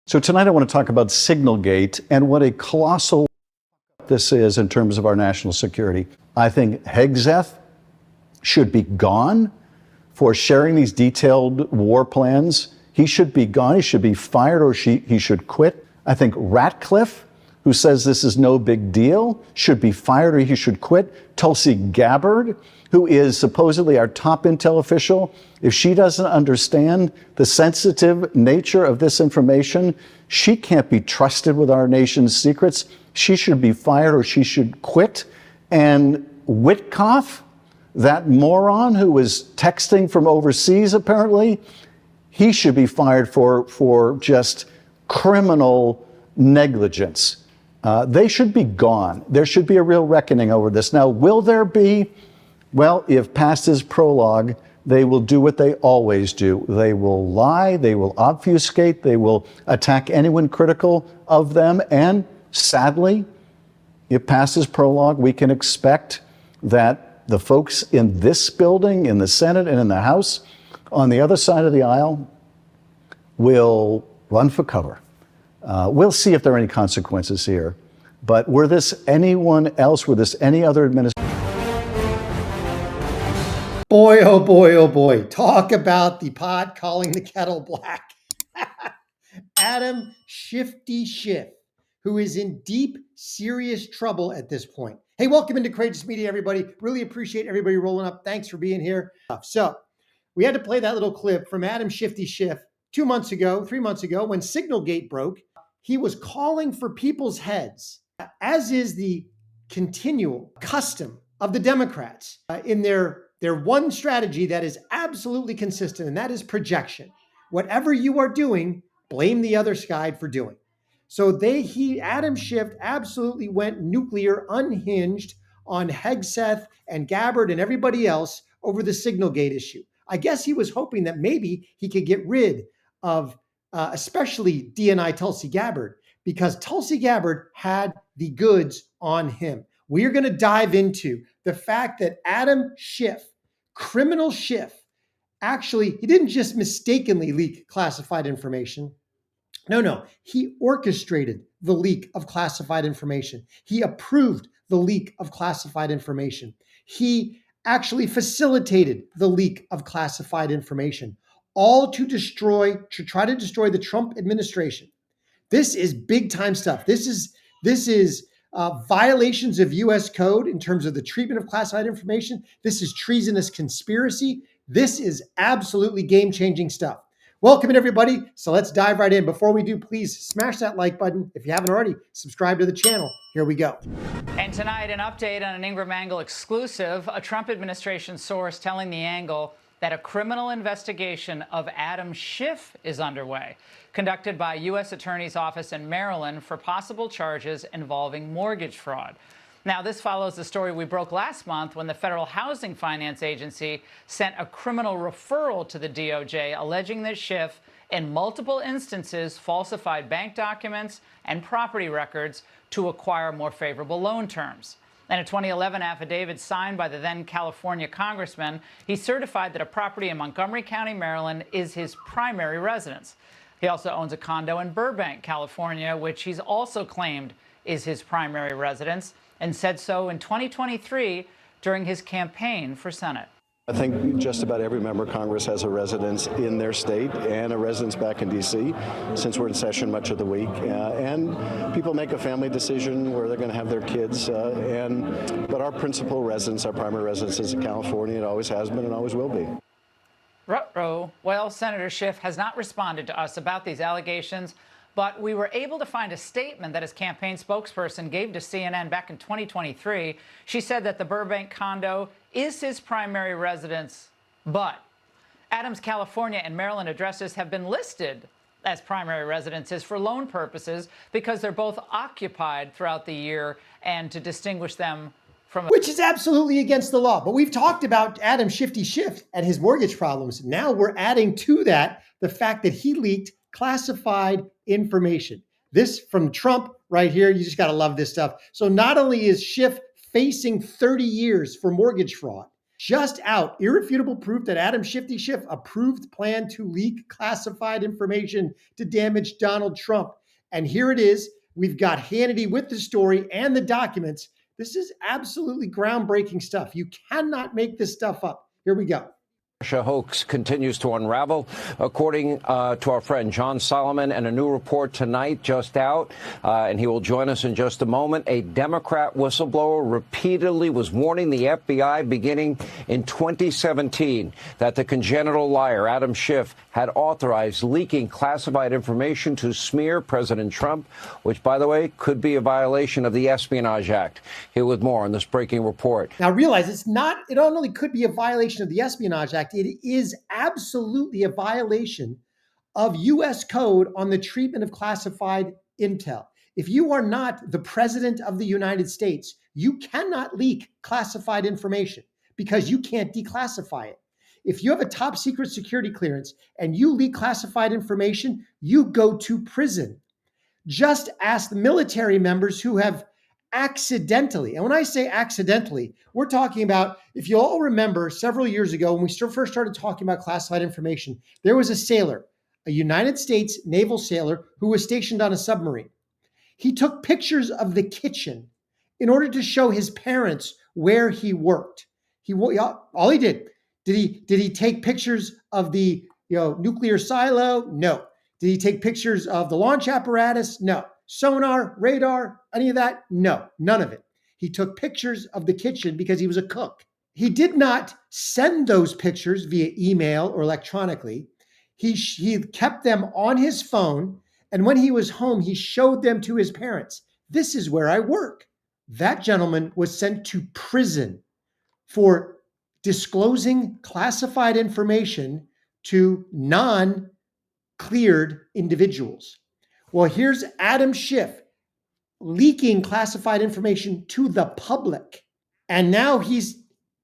So tonight I want to talk about Signalgate and what a colossal this is in terms of our national security. I think Hegseth should be gone for sharing these detailed war plans. He should be gone. He should be fired, or he should quit. I think Ratcliffe, who says this is no big deal, should be fired or he should quit. Tulsi Gabbard, who is supposedly our top intel official, if she doesn't understand the sensitive nature of this information, she can't be trusted with our nation's secrets. She should be fired or she should quit. And Witkoff, that moron who was texting from overseas apparently, he should be fired for just criminal negligence. They should be gone. There should be a real reckoning over this. Now, will there be? Well, if past is prologue, they will do what they always do. They will lie, they will obfuscate, they will attack anyone critical of them. And sadly, if past is prologue, we can expect that the folks in this building, in the Senate and in the House, on the other side of the aisle, will run for cover. We'll see if there are any consequences here. But were this anyone else, were this any other administration? Boy, oh boy, oh boy. Talk about the pot calling the kettle black. Adam Schiff, who is in deep, serious trouble at this point. Hey, welcome into Courageous Media, everybody. Really appreciate everybody rolling up. Thanks for being here. So we had to play that little clip from Adam Schiff 3 months ago, when Signalgate broke. He was calling for people's heads, as is the continual custom of the Democrats in their one strategy that is absolutely consistent, and that is projection. Whatever you are doing, blame the other side for doing. So Adam Schiff absolutely went nuclear, unhinged on Hegseth and Gabbard and everybody else over the Signalgate issue. I guess he was hoping that maybe he could get rid of especially DNI Tulsi Gabbard, because Tulsi Gabbard had the goods on him. We are going to dive into the fact that Adam Schiff, criminal Schiff, actually, he didn't just mistakenly leak classified information. No, he orchestrated the leak of classified information. He approved the leak of classified information. He actually facilitated the leak of classified information, all to try to destroy the Trump administration. This is big time stuff. This is violations of U.S. code in terms of the treatment of classified information. This is treasonous conspiracy. This is absolutely game-changing stuff. Welcome in, everybody. So let's dive right in. Before we do, please smash that like button. If you haven't already, subscribe to the channel. Here we go. And tonight, an update on an Ingram Angle exclusive, a Trump administration source telling the Angle that a criminal investigation of Adam Schiff is underway, conducted by U.S. Attorney's Office in Maryland for possible charges involving mortgage fraud. Now, this follows the story we broke last month when the Federal Housing Finance Agency sent a criminal referral to the DOJ alleging that Schiff, in multiple instances, falsified bank documents and property records to acquire more favorable loan terms. In a 2011 affidavit signed by the then California congressman, he certified that a property in Montgomery County, Maryland, is his primary residence. He also owns a condo in Burbank, California, which he's also claimed is his primary residence, and said so in 2023 during his campaign for Senate. I think just about every member of Congress has a residence in their state and a residence back in D.C. since we're in session much of the week. And people make a family decision where they're going to have their kids. But our principal residence, our primary residence is in California. It always has been and always will be. Ruh-roh. Well, Senator Schiff has not responded to us about these allegations, but we were able to find a statement that his campaign spokesperson gave to CNN back in 2023. She said that the Burbank condo is his primary residence, but Adam's California and Maryland addresses have been listed as primary residences for loan purposes because they're both occupied throughout the year and to distinguish them from... Which is absolutely against the law. But we've talked about Adam Schiff and his mortgage problems. Now we're adding to that the fact that he leaked classified information. This from Trump right here. You just got to love this stuff. So not only is Schiff facing 30 years for mortgage fraud, just out. Irrefutable proof that Adam Schiff approved plan to leak classified information to damage Donald Trump. And here it is. We've got Hannity with the story and the documents. This is absolutely groundbreaking stuff. You cannot make this stuff up. Here we go. Russia hoax continues to unravel, according to our friend John Solomon, and a new report tonight just out, and he will join us in just a moment. A Democrat whistleblower repeatedly was warning the FBI beginning in 2017 that the congenital liar Adam Schiff had authorized leaking classified information to smear President Trump, which, by the way, could be a violation of the Espionage Act. Here with more on this breaking report. Now realize it not only could be a violation of the Espionage Act, it is absolutely a violation of U.S. code on the treatment of classified intel. If you are not the president of the United States, you cannot leak classified information because you can't declassify it. If you have a top secret security clearance and you leak classified information, you go to prison. Just ask the military members who have accidentally, and when I say accidentally, we're talking about, if you all remember several years ago when we first started talking about classified information, there was a sailor, a United States naval sailor who was stationed on a submarine. He took pictures of the kitchen in order to show his parents where he worked. All he did he take pictures of the nuclear silo? No. Did he take pictures of the launch apparatus? No. Sonar, radar, any of that? No, none of it. He took pictures of the kitchen because he was a cook. He did not send those pictures via email or electronically. He kept them on his phone, and when he was home, he showed them to his parents. This is where I work. That gentleman was sent to prison for disclosing classified information to non-cleared individuals. Well, here's Adam Schiff leaking classified information to the public. And now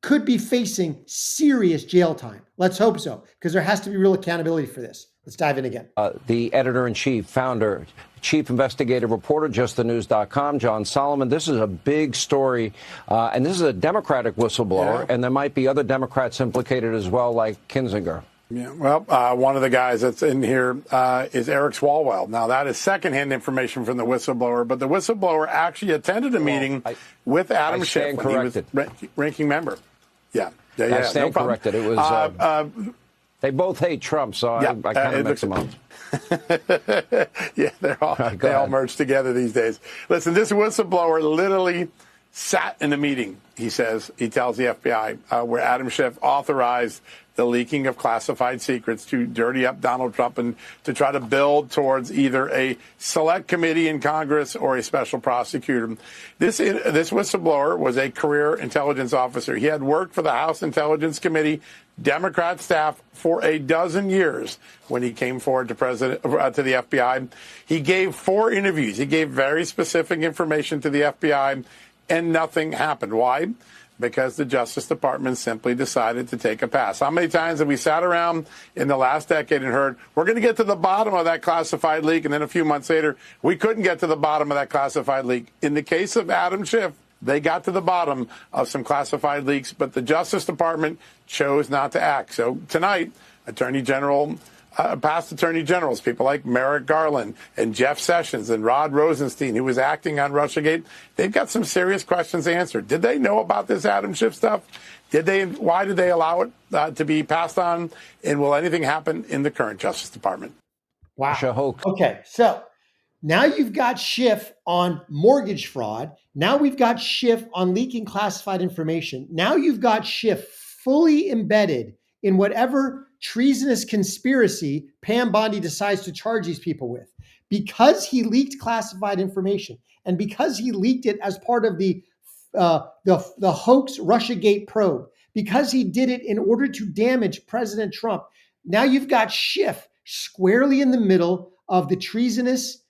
could be facing serious jail time. Let's hope so, because there has to be real accountability for this. Let's dive in again. The editor-in-chief, founder, chief investigative reporter, justthenews.com, John Solomon. This is a big story, and this is a Democratic whistleblower, and there might be other Democrats implicated as well, like Kinzinger. Yeah, well, one of the guys that's in here is Eric Swalwell. Now, that is secondhand information from the whistleblower, but the whistleblower actually attended a meeting with Adam Schiff when he was ranking member. Yeah. I stand corrected. It was they both hate Trump, so I kind of mix them up. Yeah, they all merge together these days. Listen, this whistleblower literally sat in a meeting, he tells the FBI, where Adam Schiff authorized the leaking of classified secrets to dirty up Donald Trump and to try to build towards either a select committee in Congress or a special prosecutor. This whistleblower was a career intelligence officer. He had worked for the House Intelligence Committee, Democrat staff for a dozen years when he came forward to the FBI. He gave 4 interviews. He gave very specific information to the FBI, and nothing happened. Why? Because the Justice Department simply decided to take a pass. How many times have we sat around in the last decade and heard, we're going to get to the bottom of that classified leak, and then a few months later, we couldn't get to the bottom of that classified leak. In the case of Adam Schiff, they got to the bottom of some classified leaks, but the Justice Department chose not to act. So tonight, past attorney generals, people like Merrick Garland and Jeff Sessions and Rod Rosenstein, who was acting on Russiagate, they've got some serious questions answered. Did they know about this Adam Schiff stuff? Why did they allow it to be passed on? And will anything happen in the current Justice Department? Wow. Okay, so now you've got Schiff on mortgage fraud. Now we've got Schiff on leaking classified information. Now you've got Schiff fully embedded in whatever treasonous conspiracy Pam Bondi decides to charge these people with. Because he leaked classified information and because he leaked it as part of the hoax Russiagate probe, because he did it in order to damage President Trump, now you've got Schiff squarely in the middle of the treasonous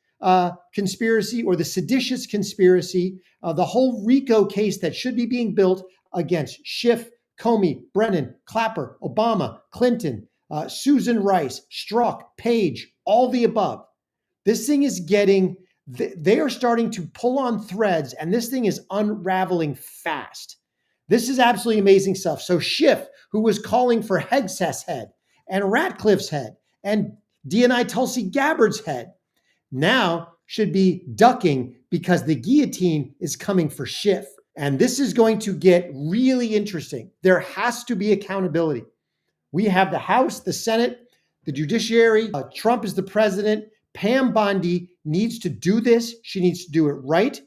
conspiracy or the seditious conspiracy, the whole RICO case that should be being built against Schiff, Comey, Brennan, Clapper, Obama, Clinton, Susan Rice, Strzok, Page, all the above. This thing is they are starting to pull on threads, and this thing is unraveling fast. This is absolutely amazing stuff. So Schiff, who was calling for Hegseth's head and Ratcliffe's head and DNI Tulsi Gabbard's head, now should be ducking because the guillotine is coming for Schiff. And this is going to get really interesting. There has to be accountability. We have the House, the Senate, the judiciary. Trump is the president. Pam Bondi needs to do this. She needs to do it right.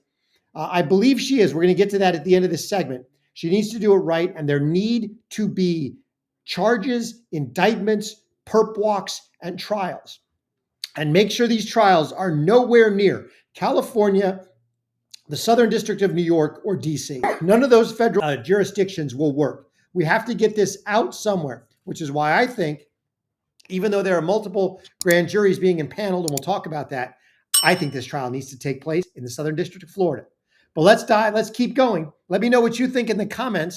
I believe she is. We're going to get to that at the end of this segment. She needs to do it right. And there need to be charges, indictments, perp walks, and trials. And make sure these trials are nowhere near California, the Southern District of New York, or DC. None of those federal jurisdictions will work. We have to get this out somewhere, which is why I think, even though there are multiple grand juries being impaneled, and we'll talk about that, I think this trial needs to take place in the Southern District of Florida. But let's keep going. Let me know what you think in the comments.